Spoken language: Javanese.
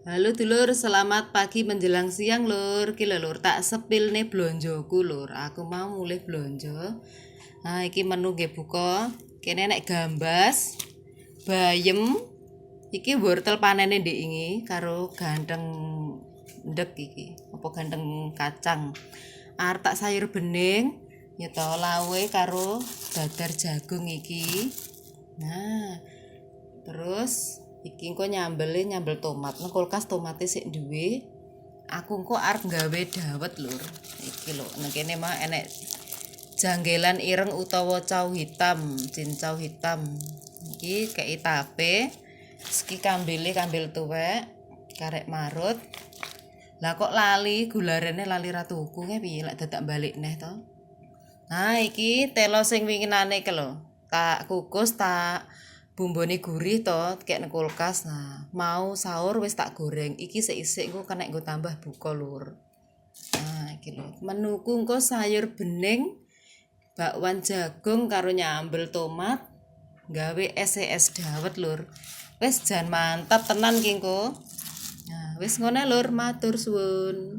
Halo dulur, selamat pagi menjelang siang lur. Ki lho lur, tak sepil nih blonjoku lur. Aku mau mulai blonjo. Nah, iki menu nggih buka. Kene nek gambas, bayem, iki wortel panene ndek iki karo ganteng ndek iki. Apa ganteng kacang. Arep tak sayur bening, ya to lawe karo dadar jagung iki. Nah, terus iki engko nyambel tomat. Nang kulkas tomate sik duwe. Aku engko arep gawe dawet lur. Iki lho, nang kene mah enek janggelan ireng utawa cau hitam, cincau hitam. Iki kei tape. Iki kambil tuwek, karek marut. Lah kok lali gularene lali ra tuku piye lek dadak balik neh to. Nah, iki telo sing winginane iki lho. Tak kukus, tak bumbone gurih to, kek nang kulkas. Nah, mau sahur wis tak goreng. Iki sik-isik engko kena nggo tambah buka lur. Nah, iki lho. Menuku engko sayur bening, bakwan jagung karo nyambel tomat, gawe es dawet lur. Wis jan mantap tenan ki engko. Nah, wis ngene lur, matur suwun.